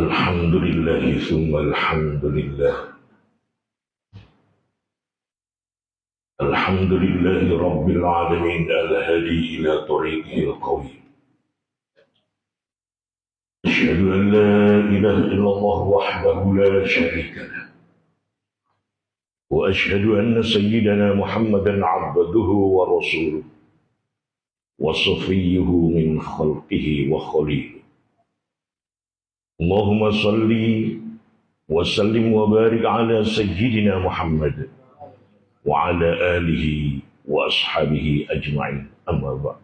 Alhamdulillah summa alhamdulillah. Alhamdulillahi rabbil alamin al-hadi ila tariqil qawim. Asyhadu an la ilaha illallah wahdahu la syarika lah. Wa asyhadu anna sayyidana Muhammadan abduhu wa rasuluh wa safiyyuhu min khalqihi wa khalilihi. Allahumma salli wa sallim wa barik ala sayyidina Muhammad wa ala alihi wa ashabihi ajma'in, amma ba'd.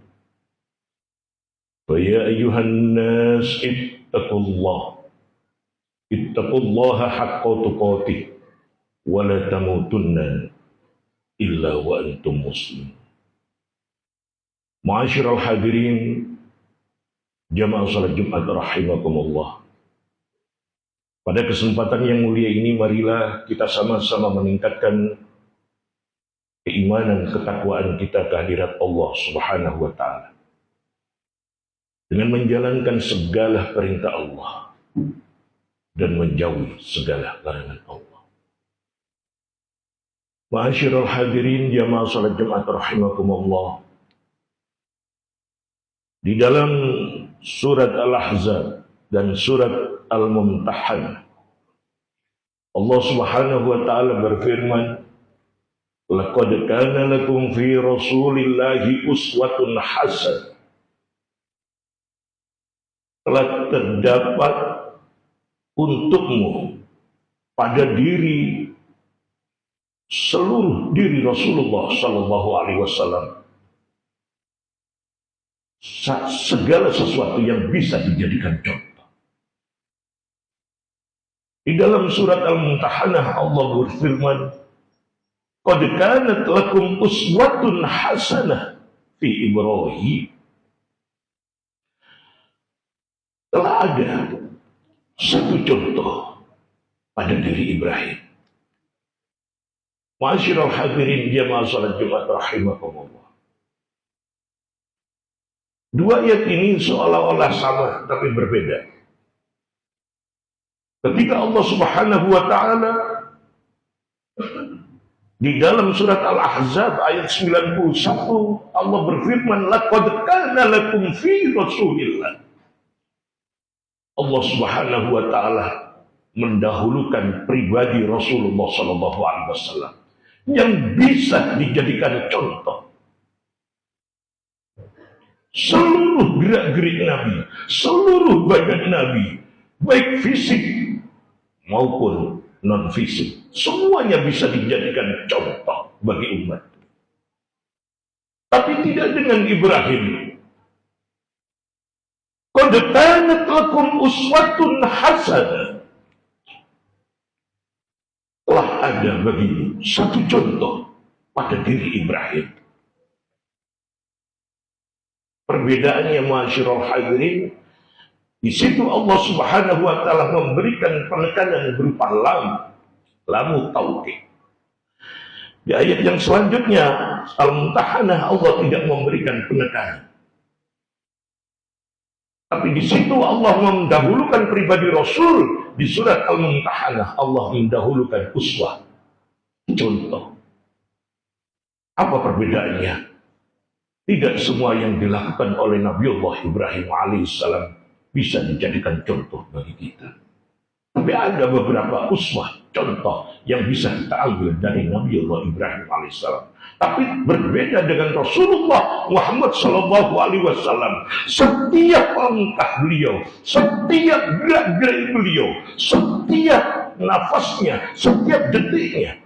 Fa ya ayyuhan nas ittaqullaha haqqa tuqatih wa la tamutunna illa wa antum muslimun. Ma'asyiral hadirin jamaah salat Jumat rahimakumullah. Pada kesempatan yang mulia ini marilah kita sama-sama meningkatkan keimanan, ketakwaan kita kehadirat Allah Subhanahu wa Ta'ala dengan menjalankan segala perintah Allah dan menjauhi segala larangan Allah. Ma'asyiral hadirin jamaah salat Jumat rahimakumullah. Di dalam surat Al-Ahzab dan surat Al-Mumtahanah, Allah Subhanahu wa Ta'ala berfirman, laqad kana lakum fi rasulillahi uswatun hasanah. Telah terdapat untukmu pada seluruh diri Rasulullah sallallahu alaihi wasallam segala sesuatu yang bisa dijadikan contoh. Di dalam surat Al-Mumtahanah Allah berfirman, qad kanat lakum uswatun hasanah fi Ibrahim. Telah ada satu contoh pada diri Ibrahim. Ma'asyiral hadirin jamaah salat Jumat rahimakumullah. Dua ayat ini seolah-olah sama tapi berbeda. Ketika Allah Subhanahu wa Ta'ala di dalam surat Al-Ahzab ayat 91 Allah berfirman, laqad kana lakum fi rasulillah. Allah Subhanahu wa Ta'ala mendahulukan pribadi Rasulullah sallallahu alaihi wasallam yang bisa dijadikan contoh. Seluruh gerak-gerik Nabi, seluruh badan Nabi, baik fisik maupun non-fisik, semuanya bisa dijadikan contoh bagi umat. Tapi tidak dengan Ibrahim. Qad kanat lakum uswatun hasanah. Telah ada bagimu satu contoh pada diri Ibrahim. Perbedaannya ma'asyiral hadirin, di situ Allah Subhanahu wa Ta'ala memberikan penekanan berupa lamu taukid. Di ayat yang selanjutnya Al-Mumtahanah Allah tidak memberikan penekanan. Tapi di situ Allah mendahulukan pribadi Rasul. Di surat Al-Mumtahanah Allah mendahulukan uswah, contoh. Apa perbedaannya? Tidak semua yang dilakukan oleh Nabiullah Ibrahim alaihissalam bisa dijadikan contoh bagi kita. Tapi ada beberapa uswah, contoh yang bisa kita ambil dari Nabiullah Ibrahim alaihissalam. Tapi berbeda dengan Rasulullah Muhammad sallallahu alaihi wasallam. Setiap langkah beliau, setiap gerak-gerik beliau, setiap nafasnya, setiap detiknya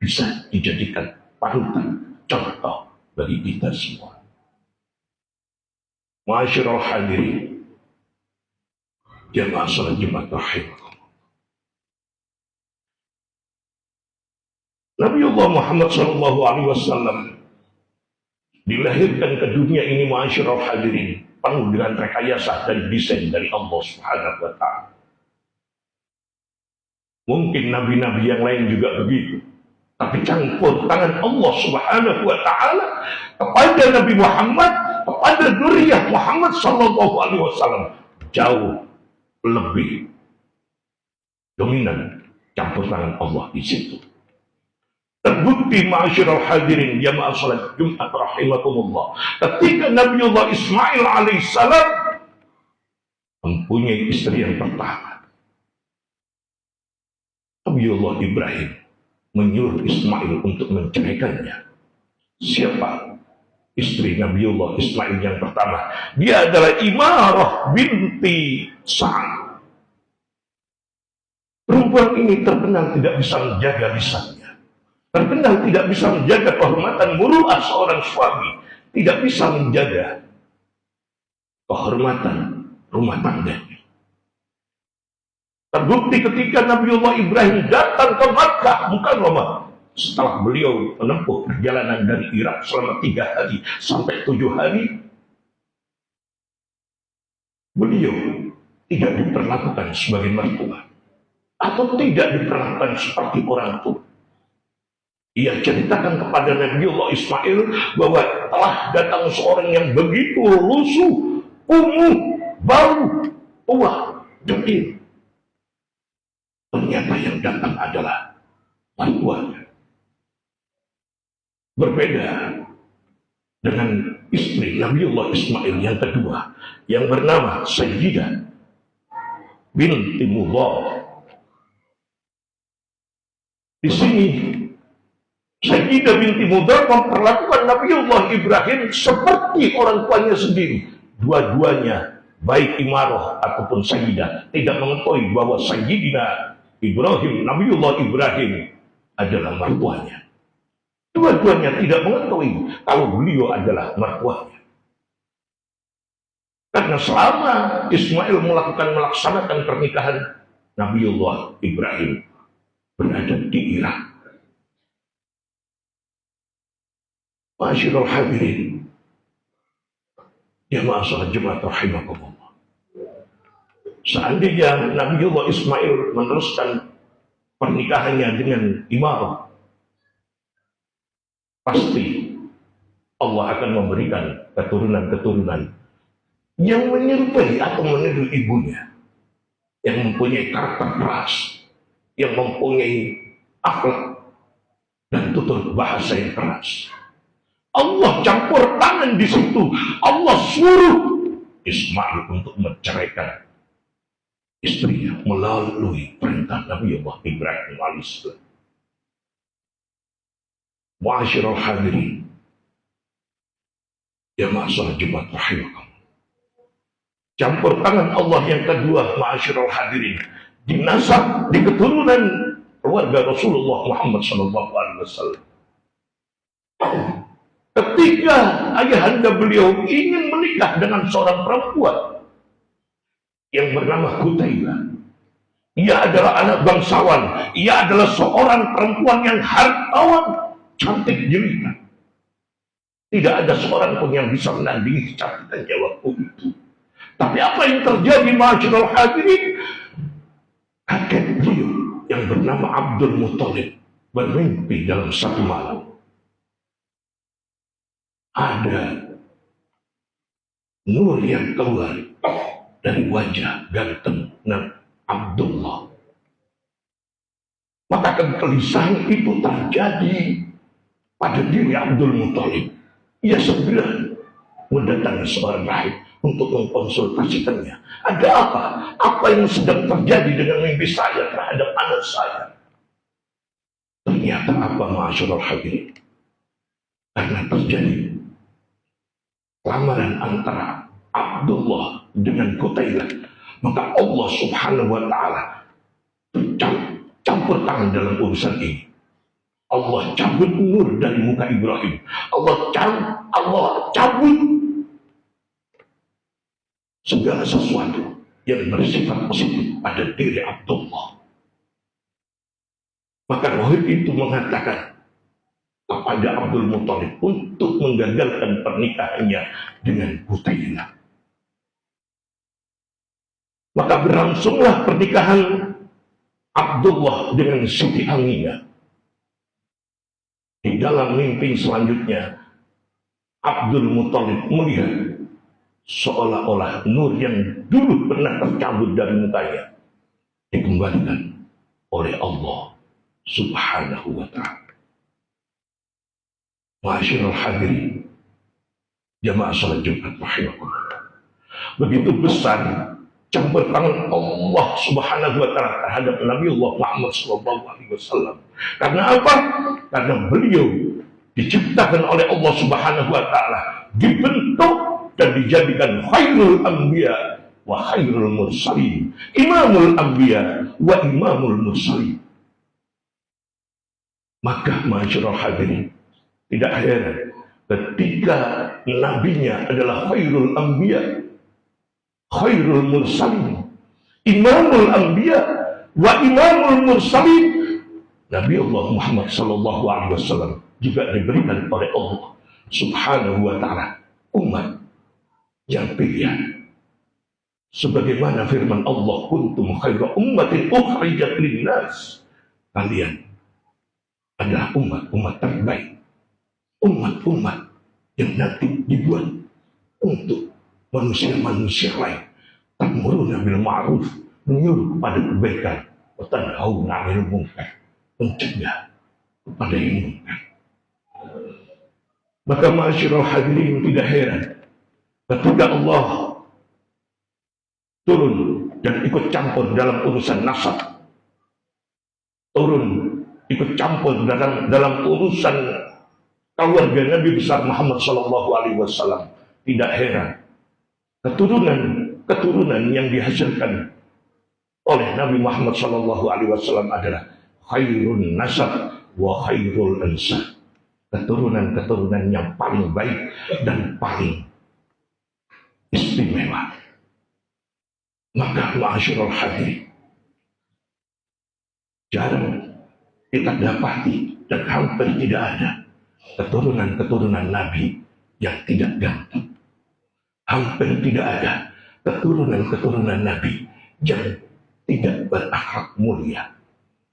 bisa dijadikan panutan, contoh bagi kita semua. Ma'asyiral hadirin jamaah salat Jumat rahimakumullah. Nabiullah Muhammad sallallahu alaihi wasallam dilahirkan ke dunia ini ma'asyiral hadirin penuh dengan rekayasa dan desain dari Allah Subhanahu wa Ta'ala. Mungkin nabi-nabi yang lain juga begitu. Tapi campur tangan Allah Subhanahu wa Ta'ala kepada Nabi Muhammad, kepada dzurriyyah Muhammad sallallahu alaihi wasallam jauh lebih dominan campur tangan Allah di situ. Terbukti ma'asyiral hadirin jamaah salat Jumat rahimakumullah, ketika Nabiullah Ismail alaihissalam mempunyai istri yang pertama, Nabiullah Ibrahim menyuruh Ismail untuk menceraikannya. Siapa istri Nabiullah Ismail yang pertama? Dia adalah Imarah binti Sa'ad. Perempuan ini terkenal tidak bisa menjaga lisannya, terkenal tidak bisa menjaga kehormatan muruah seorang suami, tidak bisa menjaga kehormatan rumah tangganya. Terbukti ketika Nabiullah Ibrahim datang ke Makkah Mukarramah, setelah beliau menempuh perjalanan dari Irak selama 3 hari sampai 7 hari, beliau tidak diperlakukan sebagai mertua atau tidak diperlakukan seperti orang tua. Ia ceritakan kepada Nabiullah Ismail bahwa telah datang seorang yang begitu lusuh, kumuh, bau, tua, dekil. Ternyata yang datang adalah mertuanya. Berbeda dengan istri Nabiullah Ismail yang kedua, yang bernama Sayyidah binti Mudhar. Di sini Sayyidah binti Mudhar memperlakukan Nabiullah Ibrahim seperti orang tuanya sendiri. Dua-duanya, baik Imarah ataupun Sayyidah, tidak mengetahui bahwa Sayyidina Ibrahim, Nabiullah Ibrahim adalah mertuanya. Dua-duanya tidak mengetahui kalau beliau adalah mertuanya. Karena selama Ismail melaksanakan pernikahan, Nabiullah Ibrahim berada di Irak. Ma'asyiral hadirin, jamaah salat Jumat rahimakumullah. Seandainya Nabiullah Ismail meneruskan pernikahannya dengan Imarah, pasti Allah akan memberikan keturunan-keturunan yang menyerupai atau meniru ibunya, yang mempunyai karakter keras, yang mempunyai akhlak dan tutur bahasa yang keras. Allah campur tangan di situ. Allah suruh Ismail untuk menceraikan istrinya melalui perintah Nabiullah Ibrahim alaihissalam. Ma'asyiral hadirin, jamaah salat Jumat rahimakumullah. Campur tangan Allah yang kedua, ma'asyiral hadirin, di nasab, di keturunan keluarga Rasulullah Muhammad SAW. Ketika ayahanda beliau ingin menikah dengan seorang perempuan yang bernama Qutaibah, ia adalah anak bangsawan, ia adalah seorang perempuan yang hartawan, cantik jelita. Tidak ada seorang pun yang bisa menandingi kecantikannya waktu itu. Tapi apa yang terjadi, ma'asyiral hadirin? Kakek beliau yang bernama Abdul Muthalib bermimpi dalam satu malam. Ada nur yang keluar dari wajah ganteng Abdullah. Maka kegelisahan itu terjadi pada diri Abdul Muthalib. Ia segera mendatangi seorang rahib untuk mengkonsultasikannya. Ada apa? Apa yang sedang terjadi dengan mimpi saya terhadap anak saya? Ternyata apa, ma'asyiral hadirin? Karena terjadi lamaran antara Abdullah dengan Qutaibah, maka Allah Subhanahu wa ta'ala campur tangan dalam urusan ini. Allah cabut nur dari muka Ibrahim. Allah cabut segala sesuatu yang bersifat positif pada diri Abdullah. Maka rahib itu mengatakan kepada Abdul Muthalib untuk menggagalkan pernikahannya dengan Qutaibah. Maka berlangsunglah pernikahan Abdullah dengan Siti Aminah. Di dalam mimpi selanjutnya, Abdul Muthalib melihat seolah-olah nur yang dulu pernah tercabut dari mukanya dikembalikan oleh Allah Subhanahu wa ta'ala. Ma'asyiral hadirin, jamaah salat Jumat rahimakumullah. Begitu besar campur tangan Allah Subhanahu wa ta'ala terhadap Nabi Allah Muhammad sallallahu alaihi wasallam. Karena apa? Karena beliau diciptakan oleh Allah Subhanahu wa ta'ala, dibentuk dan dijadikan khairul anbiya wa khairul mursalin, imamul anbiya wa imamul mursalin. Maka ma'asyiral hadirin, tidak heran ketika nabinya adalah khairul anbiya, khairul mursalin, imamul anbiya wa imamul mursalin, Nabi Allah Muhammad sallallahu alaihi wasallam juga diberikan oleh Allah Subhanahu wa ta'ala umat yang pilihan. Sebagaimana firman Allah, kuntum khaira ummatin ukhrijat linnas, kalian adalah umat-umat terbaik, umat-umat yang nanti dibuat untuk manusia-manusia lain. Ta'muruna bil ma'ruf, menyuruh pada kebaikan, wa tanhauna 'anil munkar, mencegah kepada yang munkar. Maka ma'asyiral hadirin, tidak heran ketika Allah turun dan ikut campur dalam urusan nasab, turun ikut campur dalam urusan keluarga Nabi besar Muhammad sallallahu alaihi wasallam. Tidak heran keturunan yang dihasilkan oleh Nabi Muhammad sallallahu alaihi wasallam adalah khairun nasab wa khairul ansab, keturunan yang paling baik dan paling istimewa. Maka ma'asyiral hadirin, jarang kita dapati dan hampir tidak ada keturunan Nabi yang tidak ganteng. Hampir tidak ada keturunan Nabi yang tidak berakhlak mulia.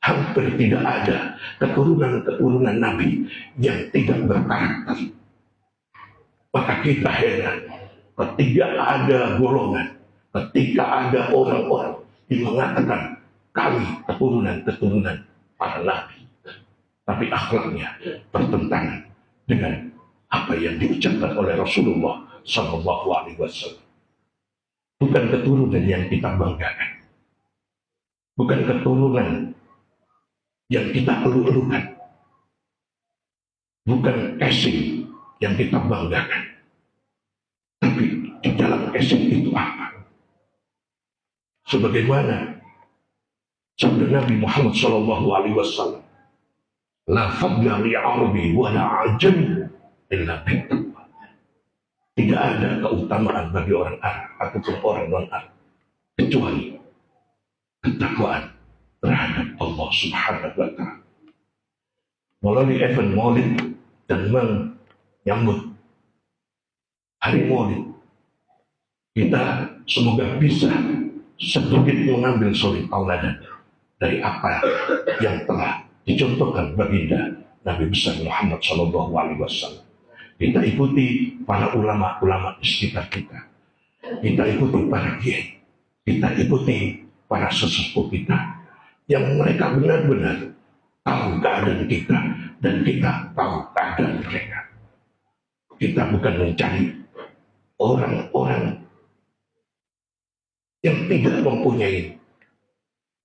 Hampir tidak ada keturunan Nabi yang tidak berkarakter. Maka kita heran ketika ada golongan, ketika ada orang-orang yang mengatakan kami keturunan para nabi, tapi akhlaknya bertentangan dengan apa yang diucapkan oleh Rasulullah sallallahu alaihi wasallam. Bukan keturunan yang kita banggakan, bukan keturunan yang kita elu-elukan, bukan casing yang kita banggakan. Tapi di dalam casing itu apa? Sebagaimana sabda Nabi Muhammad sallallahu alaihi wasallam, la fadla li arabi wa la ajami illa bittaqwa. Tidak ada keutamaan bagi orang Arab ataupun orang non-Arab kecuali ketakwaan terhadap Allah Subhanahu wa ta'ala. Melalui event Maulid dan menyambut hari Maulid, kita semoga bisa sedikit mengambil suri tauladan dari apa yang telah dicontohkan baginda Nabi besar Muhammad sallallahu alaihi wasallam. Kita ikuti para ulama-ulama di sekitar kita. Kita ikuti para kiai. Kita ikuti para sesepuh kita yang mereka benar-benar tahu keadaan kita dan kita tahu keadaan mereka. Kita bukan mencari orang-orang yang tidak mempunyai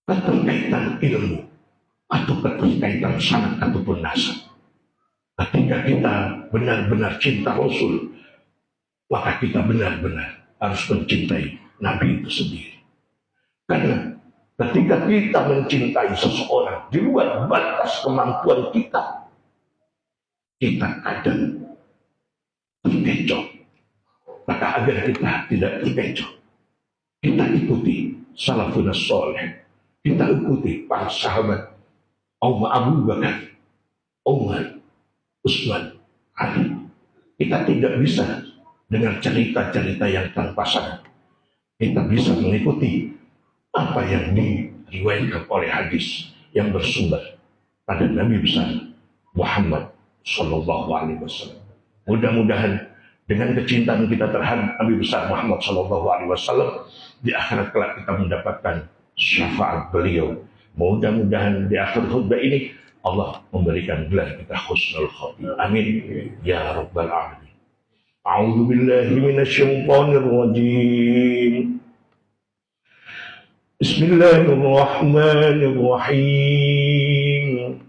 keterkaitan ilmu atau keterkaitan sanad ataupun nasab. Ketika kita benar-benar cinta Rasul, maka kita benar-benar harus mencintai Nabi itu sendiri. Karena ketika kita mencintai seseorang di luar batas kemampuan kita, kita kadang terkecoh. Maka agar kita tidak terkecoh, kita ikuti salafun soleh, kita ikuti para sahabat Abu Bakar, Umar, Utsman, Ali. Kita tidak bisa dengan cerita-cerita yang tanpa syarat. Kita bisa mengikuti apa yang diriwayatkan oleh hadis yang bersumber pada Nabi besar Muhammad sallallahu alaihi wasallam. Mudah-mudahan dengan kecintaan kita terhadap Nabi besar Muhammad sallallahu alaihi wasallam, di akhirat kelak kita mendapatkan syafaat beliau Mudah-mudahan di akhir khutbah ini Allah memberikan gelar kita husnul khotimah. Amin ya rabbal alamin. A'udzu billahi minasyaitonir rajim. Bismillahirrahmanirrahim.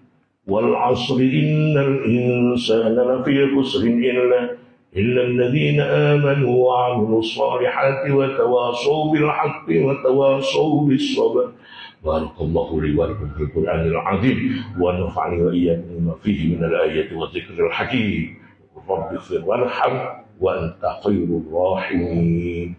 Wal 'asri innal insana lafi khusrin illa alladhina amanu wa 'amilus solihati wa tawasaw bil haqqi wa tawasaw bis sabr. Barakallahu li wa lakum fil Qur'anil 'azim wa nafa'ani wa iyyakum bima fihi minal ayati wa dzikril hakim. Rabbi ighfir warham wa anta khairur rahimin.